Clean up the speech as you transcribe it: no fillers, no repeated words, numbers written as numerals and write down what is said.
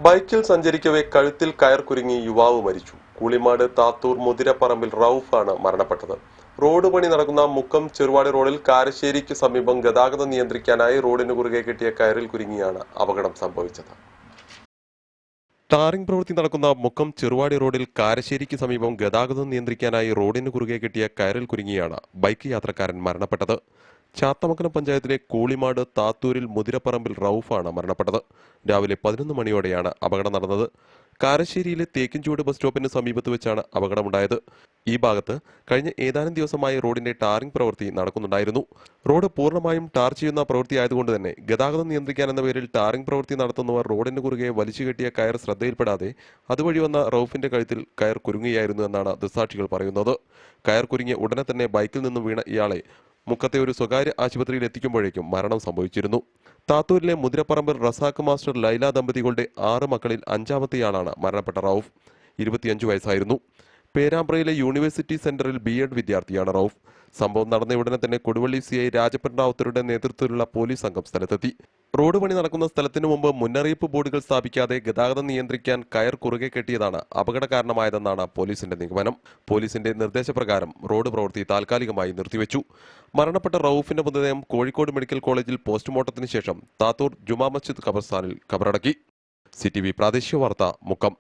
ബൈക്കിൽ സഞ്ചരിക്കവേ കഴുത്തിൽ കയർ കുരുങ്ങി യുവാവ് മരിച്ചു. കൂളിമാട് താത്തൂർ മുതിരപ്പറമ്പിൽ റൌഫാണ് മരണപ്പെട്ടത്. റോഡ് പണി നടക്കുന്ന മുക്കം ചെറുവാടി റോഡിൽ കാരശ്ശേരിക്ക് സമീപം ഗതാഗതം നിയന്ത്രിക്കാനായി റോഡിന് കുറുകെ കെട്ടിയ കയറിൽ കുരുങ്ങിയാണ് അപകടം സംഭവിച്ചത്. ടാറിംഗ് പ്രവൃത്തി നടക്കുന്ന മുക്കം ചെറുവാടി റോഡിൽ കാരശ്ശേരിക്ക് സമീപം ഗതാഗതം നിയന്ത്രിക്കാനായി റോഡിന് കുറുകെ കെട്ടിയ കയറിൽ കുരുങ്ങിയാണ് ബൈക്ക് യാത്രക്കാരൻ മരണപ്പെട്ടത്. ചാത്തമംഗലം പഞ്ചായത്തിലെ കൂളിമാട് താത്തൂരിൽ മുതിരപ്പറമ്പിൽ റൌഫാണ് മരണപ്പെട്ടത്. രാവിലെ 11 മണിയോടെയാണ് അപകടം നടന്നത്. കാരശ്ശേരിയിലെ തേക്കിൻചൂട് ബസ് സ്റ്റോപ്പിന് സമീപത്ത് വെച്ചാണ് അപകടമുണ്ടായത്. ഈ ഭാഗത്ത് കഴിഞ്ഞ ഏതാനും ദിവസമായി റോഡിന്റെ ടാറിംഗ് പ്രവൃത്തി നടക്കുന്നുണ്ടായിരുന്നു. റോഡ് പൂർണ്ണമായും ടാർ ചെയ്യുന്ന പ്രവൃത്തിയായതുകൊണ്ട് തന്നെ ഗതാഗതം നിയന്ത്രിക്കാനെന്ന പേരിൽ ടാറിംഗ് പ്രവൃത്തി നടത്തുന്നവർ റോഡിന് കുറുകെ വലിച്ചു കെട്ടിയ കയർ ശ്രദ്ധയിൽപ്പെടാതെ അതുവഴി വന്ന റൌഫിന്റെ കഴുത്തിൽ കയർ കുരുങ്ങുകയായിരുന്നു എന്നാണ് ദൃക്സാക്ഷികൾ പറയുന്നത്. കയർ കുരുങ്ങിയ ഉടനെ തന്നെ ബൈക്കിൽ നിന്നും വീണ ഇയാളെ മുക്കത്തെ ഒരു സ്വകാര്യ ആശുപത്രിയിൽ എത്തിക്കുമ്പോഴേക്കും മരണം സംഭവിച്ചിരുന്നു. താത്തൂരിലെ മുതിരപ്പറമ്പിൽ റസാഖ് മാസ്റ്റർ ലൈല ദമ്പതികളുടെ 6 മക്കളിൽ 5ാമത്തെയാളാണ് മരണപ്പെട്ട റൌഫ്. 25 വയസ്സായിരുന്നു. പേരാമ്പ്രയിലെ യൂണിവേഴ്സിറ്റി സെന്ററിൽ B.Ed വിദ്യാർത്ഥിയാണ് റൌഫ്. സംഭവം നടന്ന ഉടനെ തന്നെ കൊടുവള്ളി CI രാജപ്പൻ റാവുത്തരുടെ നേതൃത്വത്തിലുള്ള പോലീസ് സംഘം സ്ഥലത്തെത്തി. റോഡ് പണി നടക്കുന്ന സ്ഥലത്തിനു മുമ്പ് മുന്നറിയിപ്പ് ബോർഡുകൾ സ്ഥാപിക്കാതെ ഗതാഗതം നിയന്ത്രിക്കാൻ കയർ കുറുകെ കെട്ടിയതാണ് അപകട കാരണമായതെന്നാണ് പോലീസിന്റെ നിഗമനം. പോലീസിന്റെ നിർദ്ദേശപ്രകാരം റോഡ് പ്രവൃത്തി താൽക്കാലികമായി നിർത്തിവെച്ചു. മരണപ്പെട്ട റൌഫിന്റെ മൃതദേഹം കോഴിക്കോട് മെഡിക്കൽ കോളേജിൽ പോസ്റ്റ്മോർട്ടത്തിന് ശേഷം താത്തൂർ ജുമാ മസ്ജിദ് ഖബർസ്ഥാനിൽ ഖബറടക്കി. CTV പ്രാദേശിക വാർത്ത മുക്കം.